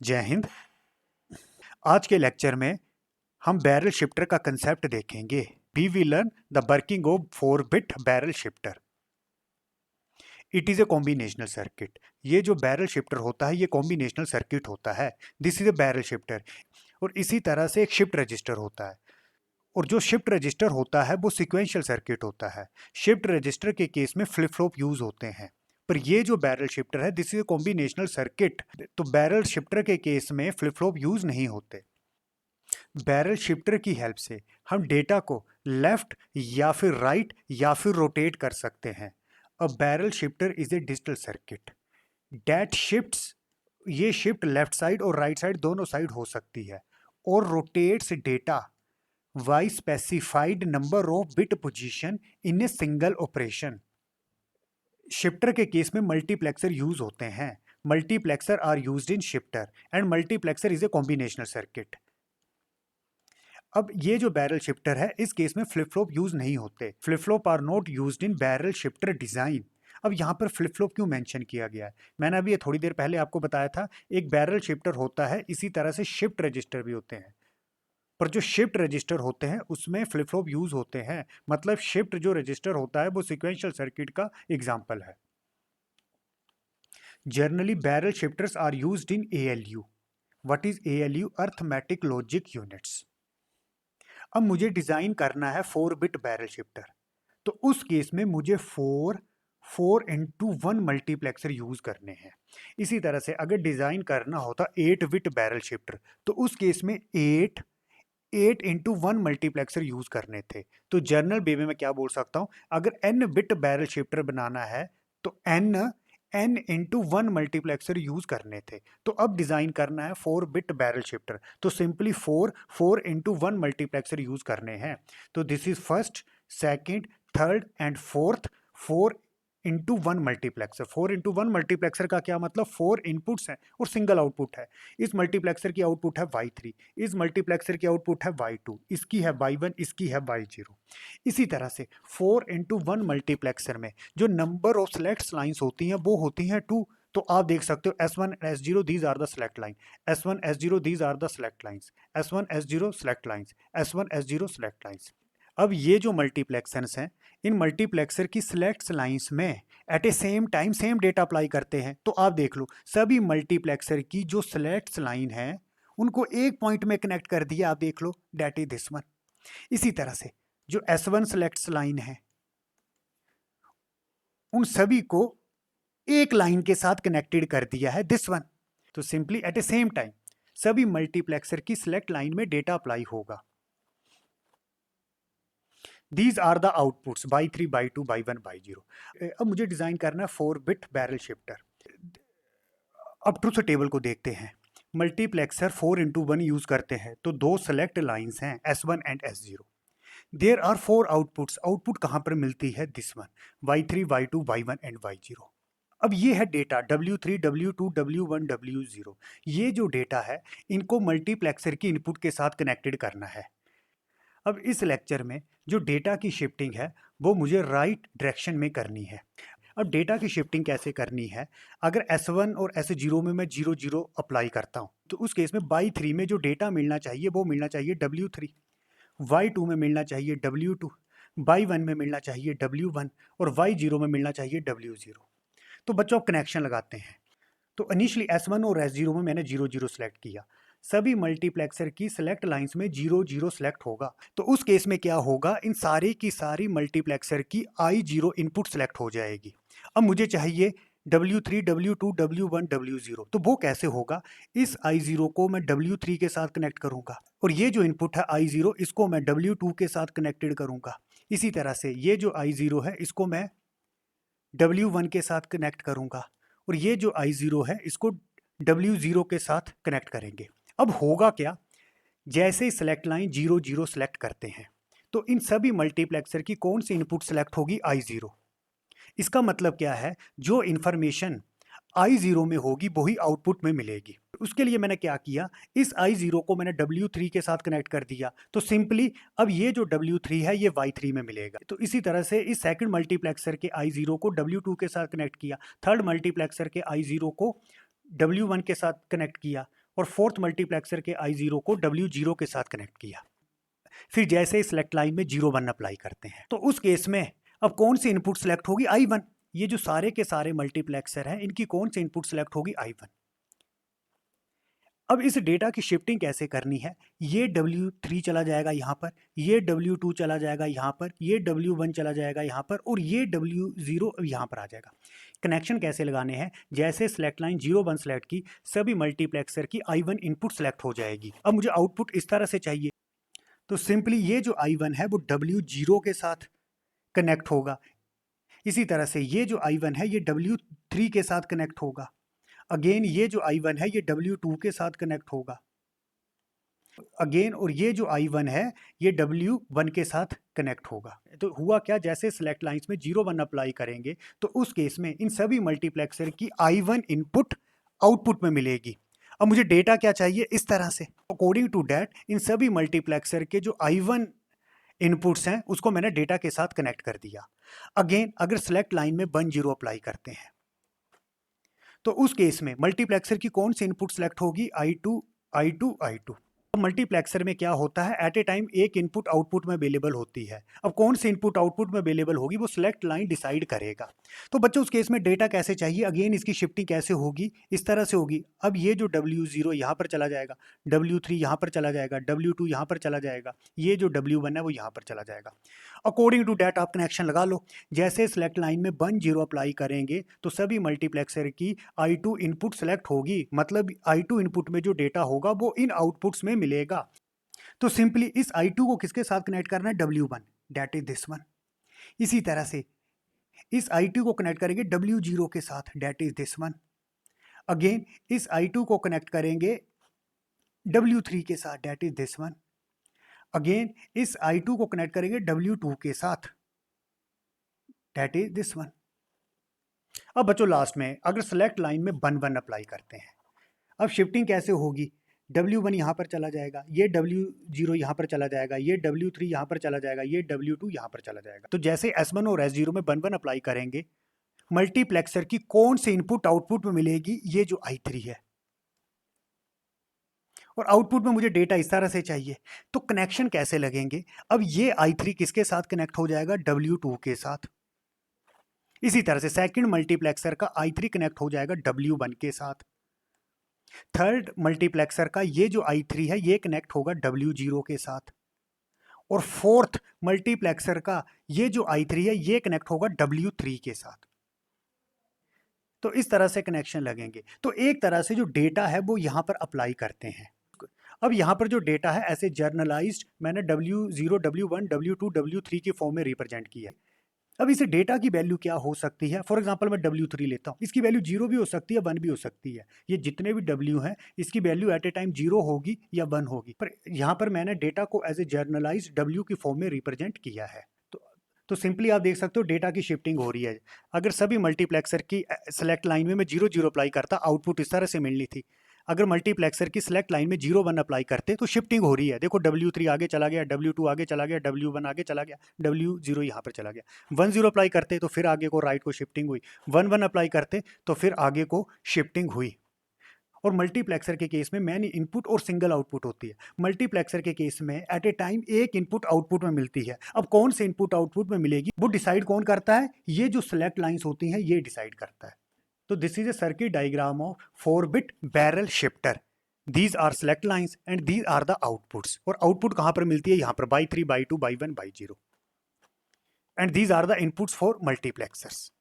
जय हिंद। आज के लेक्चर में हम बैरल शिफ्टर का कंसेप्ट देखेंगे। We will learn the working of 4-बिट barrel shifter. It is a combinational circuit. ये जो बैरल शिफ्टर होता है ये कॉम्बिनेशनल सर्किट होता है। This is A barrel shifter. और इसी तरह से एक शिफ्ट रजिस्टर होता है, और जो शिफ्ट रजिस्टर होता है वो सिक्वेंशियल सर्किट होता है। शिफ्ट रजिस्टर के केस में फ्लिप फ्लॉप यूज होते हैं, पर ये जो बैरल शिफ्टर है this is a combinational circuit. तो बैरल शिफ्टर के केस में फ्लिप फ्लॉप यूज नहीं होते। बैरल शिफ्टर की हेल्प से हम डेटा को लेफ्ट या फिर राइट या फिर रोटेट कर सकते हैं। A barrel shifter is a digital circuit that shifts. ये शिफ्ट लेफ्ट साइड और राइट साइड दोनों साइड हो सकती है, और rotates data by specified number of bit position in a single operation. Shifter के केस में मल्टीप्लेक्सर यूज होते हैं। Multiplexer are used in shifter and multiplexer is a combinational circuit. अब ये जो बैरल शिफ्टर है इस केस में फ्लिप फ्लॉप यूज नहीं होते। Flip flop are not used in barrel shifter design. अब यहाँ पर फ्लिप फ्लॉप क्यों मेंशन किया गया है? मैंने अभी ये थोड़ी देर पहले आपको बताया था, एक बैरल शिफ्टर होता है, इसी तरह से शिफ्ट रजिस्टर भी होते हैं। पर जो शिफ्ट रजिस्टर होते हैं उसमें फ्लिप फ्लॉप यूज होते हैं। मतलब शिफ्ट जो रजिस्टर होता है वो सिक्वेंशियल सर्किट का एग्जाम्पल है। Generally barrel shifters are used in ALU। What is ALU? Arithmetic logic units. अब मुझे डिजाइन करना है 4-बिट बैरल शिफ्टर, तो उस केस में मुझे 4 मल्टीप्लेक्सर यूज करने हैं। इसी तरह से अगर डिजाइन करना होता 8-बिट बैरल शिफ्टर, तो उस केस में 8 मल्टीप्लेक्सर यूज करने थे। तो जनरल वे में मैं क्या बोल सकता हूं, अगर n बिट बैरल शिफ्टर बनाना है तो n/1 मल्टीप्लेक्सर यूज करने थे। तो अब डिजाइन करना है 4-बिट बैरल शिफ्टर, तो सिंपली 4 × 1 मल्टीप्लेक्सर यूज करने हैं। तो this is first, second, third and fourth 4 × 1 multiplexer. 4 × 1 multiplexer का क्या मतलब? 4 इनपुट्स हैं और सिंगल आउटपुट है। इस मल्टीप्लेक्सर की आउटपुट है Y3, इस मल्टीप्लेक्सर की आउटपुट है Y2, इसकी है Y1, इसकी है Y0। इसी तरह से 4 × 1 मल्टीप्लेक्सर में जो नंबर ऑफ सेलेक्ट लाइंस होती हैं वो होती हैं 2। तो आप देख सकते हो S1 S0 these are the select line, S1 S0 these are the select lines, S1 S0 select lines, S1 S0 select lines. अब ये जो मल्टीप्लेक्सर्स हैं, इन मल्टीप्लेक्सर की सिलेक्ट लाइंस में at a same time same data apply करते हैं। तो आप देख लो सभी मल्टीप्लेक्सर की जो सिलेक्ट लाइन है उनको एक पॉइंट में कनेक्ट कर दिया। आप देख लो डेट इज दिस वन। इसी तरह से जो S1 सिलेक्ट लाइन है उन सभी को एक लाइन के साथ कनेक्टेड कर दिया है दिस वन। तो simply eight a same time सभी मल्टीप्लेक्सर की सिलेक्ट लाइन में डेटा अप्लाई होगा। These are the outputs Y3, Y2, Y1, Y0। अब मुझे डिजाइन करना है 4-बिट बैरल शिफ्टर। अब ट्रुथ टेबल को देखते हैं। मल्टीप्लेक्सर 4 × 1 यूज करते हैं, तो दो सेलेक्ट लाइंस हैं S1 and S0। There are 4 outputs. Output कहां पर मिलती है? This one, Y3, Y2, Y1 and Y0। अब ये है data W3, W2, W1, W0। ये जो डेटा है इनको मल्टीप्लेक्सर की इनपुट के साथ कनेक्टेड करना है। अब इस लेक्चर में जो डेटा की शिफ्टिंग है वो मुझे राइट डायरेक्शन में करनी है। अब डेटा की शिफ्टिंग कैसे करनी है? अगर S1 और S0 में मैं 0 0 अप्लाई करता हूँ तो उस केस में Y3 में जो डेटा मिलना चाहिए वो मिलना चाहिए W3, Y2 में मिलना चाहिए W2, Y1 में मिलना चाहिए W1 और Y0 में मिलना चाहिए W0। तो बच्चों, कनेक्शन लगाते हैं। तो इनिशियली S1 और S0 में मैंने 0 0 सेलेक्ट किया। सभी मल्टीप्लेक्सर की सिलेक्ट लाइंस में 0 0 सेलेक्ट होगा। तो उस केस में क्या होगा, इन सारी की सारी मल्टीप्लेक्सर की I0 इनपुट सेलेक्ट हो जाएगी। अब मुझे चाहिए W3, W2, W1, W0। तो वो कैसे होगा? इस I0 को मैं W3 के साथ कनेक्ट करूंगा, और ये जो इनपुट है I0 इसको मैं W2 के साथ कनेक्टेड करूंगा। इसी तरह से ये जो I0 है इसको मैं W1 के साथ कनेक्ट करूंगा, और ये जो I0 है इसको W0 के साथ कनेक्ट करेंगे। अब होगा क्या, जैसे ही सेलेक्ट लाइन 0 0 सेलेक्ट करते हैं तो इन सभी मल्टीप्लेक्सर की कौन सी इनपुट सेलेक्ट होगी? I0। इसका मतलब क्या है, जो इंफॉर्मेशन I0 में होगी वही आउटपुट में मिलेगी। उसके लिए मैंने क्या किया, इस I0 को मैंने W3 के साथ कनेक्ट कर दिया। तो सिंपली अब ये जो W3 है ये Y3 में मिलेगा। तो इसी तरह से इस सेकंड मल्टीप्लेक्सर के I0 को W2 के साथ कनेक्ट किया, थर्ड मल्टीप्लेक्सर के I0 को W1 के साथ कनेक्ट किया, और फोर्थ मल्टीप्लेक्सर के I0 को W0 के साथ कनेक्ट किया। फिर जैसे सिलेक्ट लाइन में 0 1 अप्लाई करते हैं तो उस केस में अब कौन सी इनपुट सेलेक्ट होगी? I1। ये जो सारे के सारे मल्टीप्लेक्सर हैं इनकी कौन सी इनपुट सेलेक्ट होगी? I1। अब इस डेटा की शिफ्टिंग कैसे करनी है? ये W3 चला जाएगा यहाँ पर, ये W2 चला जाएगा यहाँ पर, ये W1 चला जाएगा यहाँ पर और ये W0 यहाँ पर आ जाएगा। कनेक्शन कैसे लगाने हैं? जैसे सिलेक्ट लाइन 0 1 सेलेक्ट की, सभी मल्टीप्लेक्सर की I1 इनपुट सेलेक्ट हो जाएगी। अब मुझे आउटपुट इस तरह से चाहिए, तो सिंपली ये जो I1 है वो W0 के साथ कनेक्ट होगा। इसी तरह से ये जो I1 है ये W3 के साथ कनेक्ट होगा। अगेन ये जो I1 है ये W2 के साथ कनेक्ट होगा अगेन, और ये जो I1 है ये W1 के साथ कनेक्ट होगा। तो हुआ क्या, जैसे सिलेक्ट लाइंस में 0 1 अप्लाई करेंगे तो उस केस में इन सभी मल्टीप्लेक्सर की I1 इनपुट आउटपुट में मिलेगी। अब मुझे डेटा क्या चाहिए? इस तरह से अकॉर्डिंग टू डैट इन सभी मल्टीप्लेक्सर के जो I1 इनपुट्स हैं उसको मैंने डेटा के साथ कनेक्ट कर दिया। अगेन अगर सिलेक्ट लाइन में 1 0 अप्लाई करते हैं तो उस केस में मल्टीप्लेक्सर की कौन सी इनपुट सेलेक्ट होगी? I2 I2 I2। अब मल्टीप्लेक्सर में क्या होता है, एट ए टाइम एक इनपुट आउटपुट में अवेलेबल होती है। अब कौन सी इनपुट आउटपुट में अवेलेबल होगी वो सिलेक्ट लाइन डिसाइड करेगा। तो बच्चों उस केस में डेटा कैसे चाहिए? अगेन इसकी शिफ्टिंग कैसे होगी? इस तरह से होगी। अब ये जो W0 यहाँ पर चला जाएगा, W3 यहाँ पर चला जाएगा, W2 यहाँ पर चला जाएगा, ये जो W1 है वो यहाँ पर चला जाएगा। अकॉर्डिंग टू डैट आप कनेक्शन लगा लो। जैसे सिलेक्ट लाइन में 1 0 अप्लाई करेंगे तो सभी मल्टीप्लेक्सर की I2 इनपुट सेलेक्ट होगी, मतलब I2 इनपुट में जो डेटा होगा वो इन आउटपुट्स में मिलेगा। तो सिंपली इस I2 को किसके साथ कनेक्ट करना है? W1, that is this one. इसी तरह से इस I2 को कनेक्ट करेंगे W0 के साथ, that is this one. Again इस I2 को कनेक्ट करेंगे W3 के साथ, that is this one. Again इस I2 को कनेक्ट करेंगे W2 के साथ, दैट इज दिस वन। अब बच्चों लास्ट में अगर सेलेक्ट लाइन में 1 1 अप्लाई करते हैं, अब शिफ्टिंग कैसे होगी? W1 यहाँ पर चला जाएगा, ये W0 यहाँ पर चला जाएगा, ये W3 यहाँ पर चला जाएगा, ये W2 यहाँ पर चला जाएगा। तो जैसे S1 और S0 में 1 1 अप्लाई करेंगे, मल्टीप्लेक्सर की कौन सी इनपुट आउटपुट में मिलेगी? ये जो I3 है, और आउटपुट में मुझे डेटा इस तरह से चाहिए। तो कनेक्शन कैसे लगेंगे? अब ये I3 किसके साथ कनेक्ट हो जाएगा? W2 के साथ। इसी तरह से सेकंड मल्टीप्लेक्सर का I3 कनेक्ट हो जाएगा W1 के साथ। थर्ड मल्टीप्लेक्सर का ये जो I3 है ये कनेक्ट होगा W0 के साथ, और फोर्थ मल्टीप्लेक्सर का ये जो I3 है ये कनेक्ट होगा W3 के साथ। तो इस तरह से कनेक्शन लगेंगे। तो एक तरह से जो डेटा है वो यहां पर अप्लाई करते हैं। अब यहाँ पर जो डेटा है ऐसे जर्नलाइज्ड मैंने W0 W1 W2 W3 के फॉर्म में रिप्रेजेंट किया है। अब इस डेटा की वैल्यू क्या हो सकती है? फॉर एग्जांपल मैं W3 लेता हूँ, इसकी वैल्यू 0 भी हो सकती है, 1 भी हो सकती है। ये जितने भी W हैं इसकी वैल्यू एट ए टाइम 0 होगी या 1 होगी, पर यहाँ पर मैंने डेटा को एज ए जर्नलाइज्ड W की फॉर्म में रिप्रेजेंट किया है। तो सिंपली आप देख सकते हो डेटा की शिफ्टिंग हो रही है। अगर सभी मल्टीप्लेक्सर की सेलेक्ट लाइन में मैं 0 0 अप्लाई करता, आउटपुट इस तरह से मिलनी थी। अगर मल्टीप्लेक्सर की सिलेक्ट लाइन में 0 1 अप्लाई करते तो शिफ्टिंग हो रही है। देखो W3 आगे चला गया, W2 आगे चला गया, W1 आगे चला गया, W0 यहाँ पर चला गया। 1 0 अप्लाई करते तो फिर आगे को राइट को शिफ्टिंग हुई, 1 1 अप्लाई करते तो फिर आगे को शिफ्टिंग हुई। और मल्टीप्लेक्सर के केस में मैनी इनपुट और सिंगल आउटपुट होती है। मल्टीप्लेक्सर के केस में एट ए टाइम एक इनपुट आउटपुट में मिलती है। अब कौन से इनपुट आउटपुट में मिलेगी वो डिसाइड कौन करता है? ये जो सिलेक्ट लाइंस होती हैं ये डिसाइड करता है। तो this is a circuit diagram of 4-bit barrel shifter. These are select lines and these are the outputs. और आउटपुट कहां पर मिलती है? यहां पर by 3 by 2 by 1 by 0, and these are the inputs for multiplexers.